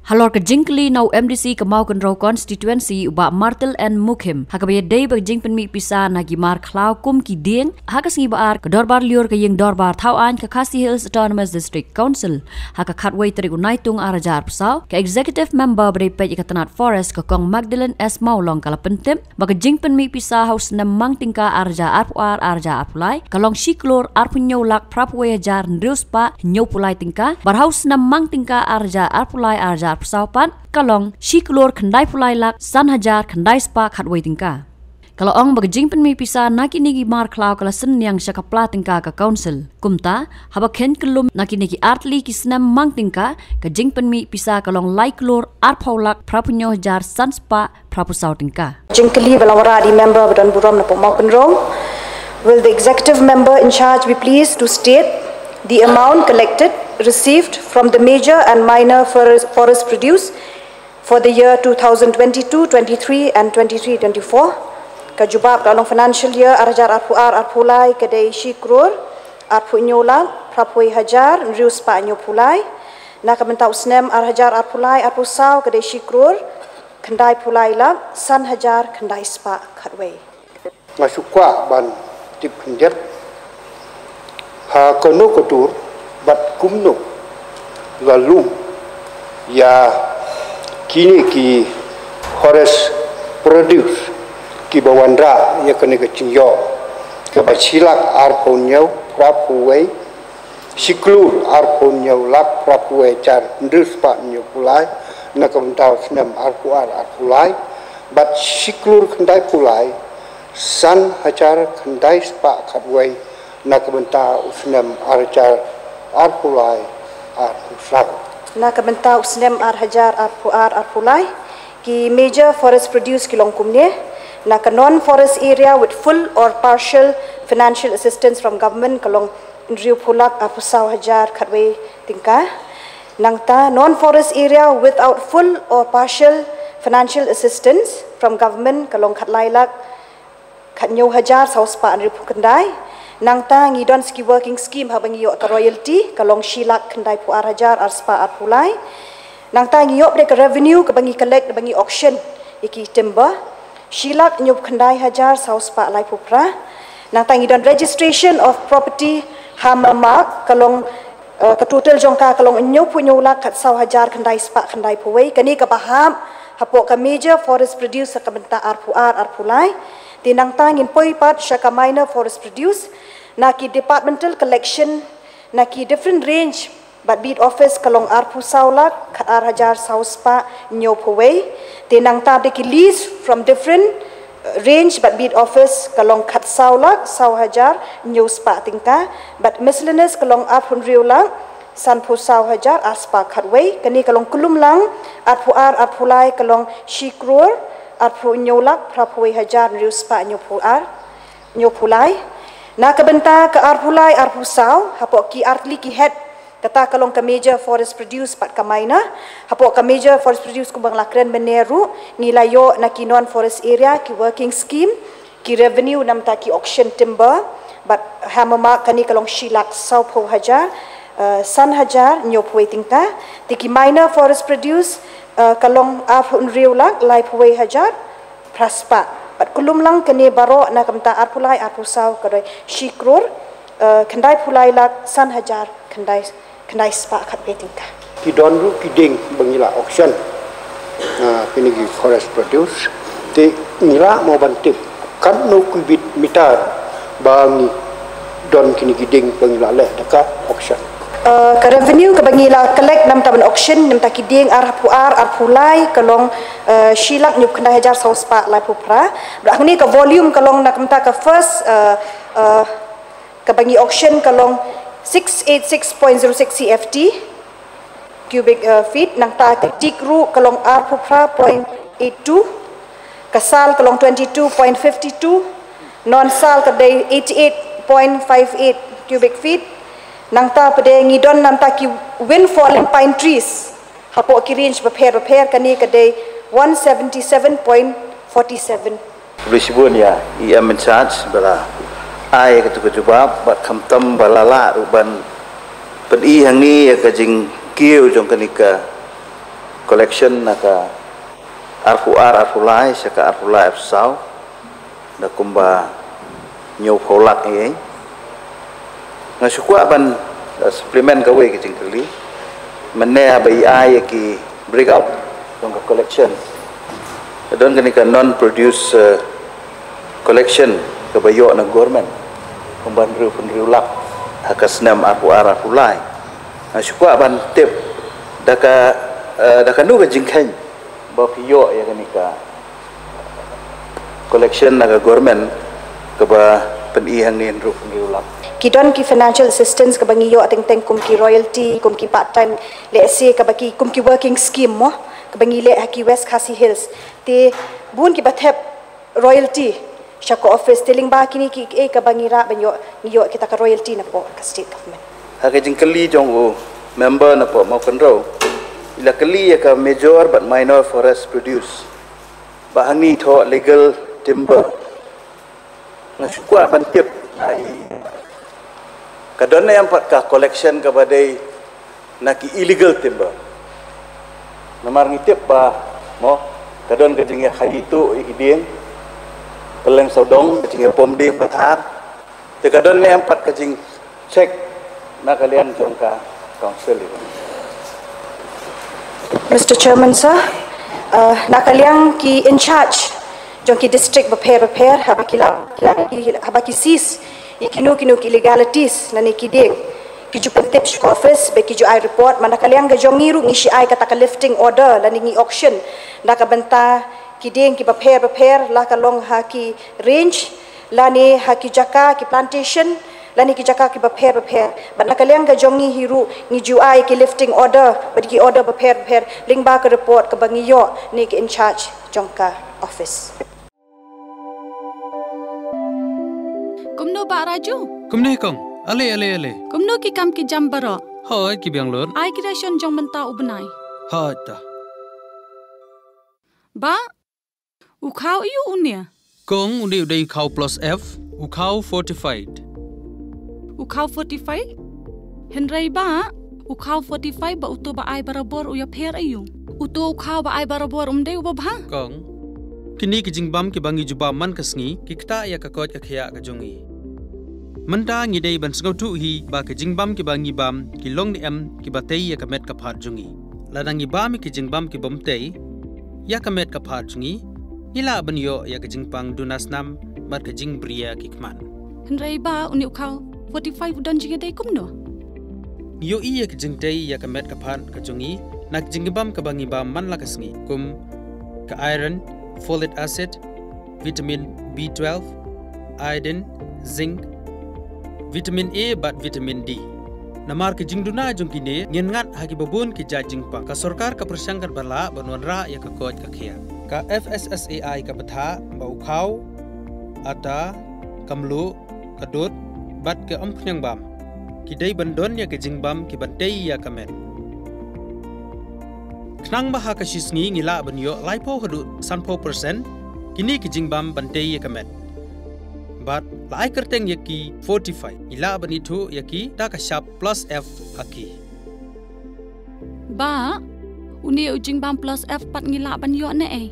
Halor ke jingkli nau MDC ke mau kenro constituency uba Martel and Mukim. Haka baya day bag jing penmi pisa nagi mar klau kum ki ding. Haka singi baar ke dorbar liur ke ying dorbar tau an ke Khasi Hills Autonomous District Council. Haka katway teri unaitung arajar pesau. Ke executive member beri pej ikatanat forest ke kong Magdalene S. Maulong kala pentim. Baka jing penmi pisa haus nem mang tingka arja arpuar arja arpulai. Kalong shiklor arpu nyolak prapwe jar ndriuspa nyopulai tingka. Barhaus nem mang tingka arja arpulai arja persaupan kalong shiklor kendai pulai lak san hajar kendai spa khatway tingka. Kalau ong bagajing penmi pisa naki nigi mar klau kala sen yang syakapla tingka ke council. Kumta haba ken kelum naki nigi artli kisnam mang tingka ke jing penmi pisa kalong lai klor arpaulak prapunyo jar san spa prapusau tingka. Jingkeli balawara di member badan buram na pemau penrong. Will the executive member in charge be pleased to state the amount collected received from the major and minor forest produce for the year 2022, 23 and 23-24. Kajubab dalam financial year arjar arpuar arpulai kedai shikrur arpu nyola prapui hajar rius pa nyopulai nak mentau snem arhajar arpulai arpusau kedai shikrur kendai pulai la san hajar kendai spa khatway. Masukwa ban tip kenjet ha kono kotur bat kumno lalu ya kini ki forest produce ki bawandra ya kene ke cinyo ke bacilak arponyau prapuwe siklur arponyau lak prapuwe car ndus pa nyopulai na kamtau senam arpuar arpulai bat siklur kendai pulai san hajar kendai spa khatway na kamtau senam arjar arpulai arpusau na kamtau senam arhajar arpuar arpulai ki major forest produce kilong kumne na non-forest area with full or partial financial assistance from government kalong Indriu Pulak Apusau Hajar Khatway Tingka. Nangta non-forest area without full or partial financial assistance from government kalong Khatlailak Khatnyo Hajar Sauspa Indriu Kendai. Nangta ngidon ski working scheme habangi yo royalty kalong Shilak Kendai Puar Hajar Arspa Arpulai. Nangta ngiyop dek revenue kabangi collect bangi auction iki timber. Shilak nyup kendai hajar saus pak lai pupra. Nang tangi dan registration of property hamamak kalong ketotal jongka kalong nyup nyulak kat sau hajar kendai spak kendai puwei. Kani kabaham hapok ka major forest produce ka benta arpuar arpulai. Tinang tangin poi pat syaka minor forest produce. Naki departmental collection naki different range but bid office kalong arpu saulak kat ar hajar saus pak nyup puwei. Tinang tab deki lease from different range but bid office kalong kat saulak sau hajar nyus pa tingka but miscellaneous kalong apun riulang san pu sau hajar aspa khatway kani kalong kulum lang arpu ar arpulai kalong shikrur arpu nyolak prapui hajar rius pa nyopulai na kabenta ka arpulai arpu sau hapok ki artli ki head kata kalong ka major forest produce pat ka minor hapo ka major forest produce kumbang lakren meneru nilayo na ki non forest area ki working scheme ki revenue nam ta ki auction timber but hamama kani kalong shilak saupo hajar san hajar nyopwe tingta tiki minor forest produce kalong afun riulak laipwe hajar praspa but kulum lang kani baro na kamta arpulai arpusau kadai shikrur kendai pulai lak san hajar kendai spa kat betingka. Ki donru ki ding bangila auction. Kini ki forest produce. Te nila mau bantip kan no kubit mitar bangi don kini ki ding bangila leh taka auction. Ka revenue ka bangila collect nam taban auction nam taki ding arpuar arpulai kalong shilak nyup kendai hajar saus spa lai pupra. Berani ka volume kalong nak mta ka first ka bangi auction kalong 686.06 CFT cubic feet nang ta tikru kalong arpupra 0.82 kasal kalong 22.52 non sal kadai 88.58 cubic feet nang ta pade ngidon nang ta ki wind falling pine trees hapo ki range repair kani kadai 177.47 Risibun ya ia charge bala ai ketuk jubab bat kamtam balala uban pedi hangi ya kajing kiu jong kanika collection naka arfulai saka arfulai afsau da kumba nyau polak ini ngasukwa ban supplement kawe ke jingkeli mana bai ai ki break up dong collection don kini ka non produce collection ke bayo na government kumban riu lak hakas nam arfulai ngasukwa ban tip daka nu ke jingken ba piyo ya kini ka collection naga government ke ba penihang ni riu lak Kidon ki financial assistance ka bangiyo ating kum ki royalty kum ki part time le se ka baki kum ki working scheme mo ka bangile haki West Khasi Hills te bun ki bathep royalty shako office telling ba kini ki ka bangira banyo niyo kita ka royalty na po ka state government haka jingkali jong member na po mau control ila kali ya ka major but minor forest produce ba hani tho legal timber na sukwa bantip kadang yang ka collection kepada naki illegal timber. Namar ngitip ba mo kadang kejengnya hari itu ideng peleng sodong kejengnya pomde patar. Te kadang yang empat kejeng cek nak kalian jongka council itu. Mr. Chairman sir, nak kalian ki in charge jongki district prepare habaki sis kinu illegalities na nikiding kiju pentip shik office be kiju I report mana kalian ga jongiru ngi shi I kata ka lifting order la ningi auction na ka benta kiding ki prepare la ka long haki range la ni haki jaka ki plantation la ni ki jaka ki prepare mana kalian ga jongi hiru ngi ju I ki lifting order be ki order prepare ling ba ka report ka bangiyo ni ki in charge jongka office. Kumno ba Raju? Kumne kong, ale. Kumno ki kam ki jam baro. Hai ki biang lor. Ai ki ration jong menta ubnai. Hai ta. Ba, ukau iu unia. Kong undi udai ukau plus F, ukau fortified. Ukau 45? Henry ba, ukau 45 ba uto ba ai barabor uya per ayu. Uto ukau ba ai barabor umde ubabha. Kong, kini ki jingbam ki bangi juba man kasngi ki kta ya ka kot ka khya ka jongi. Menta ngi dei ban sngau tu hi ba ka jingbam ki bangi bam ki long ni em ki batei ya ka met ka phat jongi. Ladang i bam ki jingbam ki bomtei ya ka met ka phat jongi. Ila ban yo ya ka jingpang dunas nam mat ka jing bria ki kman. Henry ba uni ukau 45 udan jinga dei kumno. Yo i ya ka jingtei ya ka met ka phat ka jongi nak jingbam ka bangi bam man la kasngi kum ka iron, folic acid, vitamin B12, iodine, zinc, vitamin A bat vitamin D. Namar ke jingduna jongkine ngengat hagi babun ke jajingpa ka sorkar ka persangkat bala banwanra ya ka kot ka khia. Ka FSSAI ka batha ba ukhau ata kamlu kadut bat ke omkhnyang bam. Kidai bandon ya ke jingbam ki bantei ya kamet. Knang baha ka shisngi ngila banyo laipo hadu 100% kini ki jingbam bantei ya kamet. But lai kerteng yaki 45 ila banitu yaki ta ka sharp plus F haki. Ba, uni ujingbam plus F pat ngila banyo ne eh.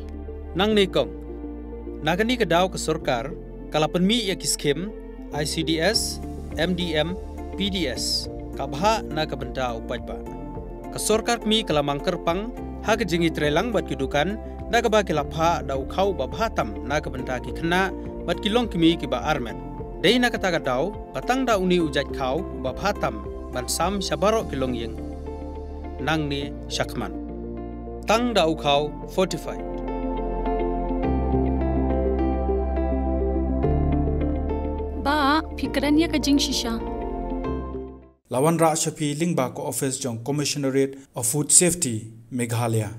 Nang ne kong. Nagani ka daw ka sorkar kalapan mi yaki skim ICDS, MDM, PDS kabha na ka benta upaj ba. Ka sorkar mi kalamang kerpang ha ka jingi trelang bat kidukan na ka ba kilapha daw khau babhatam na ka benta ki khna bat kilong kimi ki ba armen. Dei na kata daw patang da uni ujat khau babhatam ban sam shabaro kilong yeng. Nang ni shakman. Tang da ukhau fortified. Ba, pikirannya ka jing shisha. Lawan Ra Shafi Lingba ko office jong Commissionerate of Food Safety Meghalaya.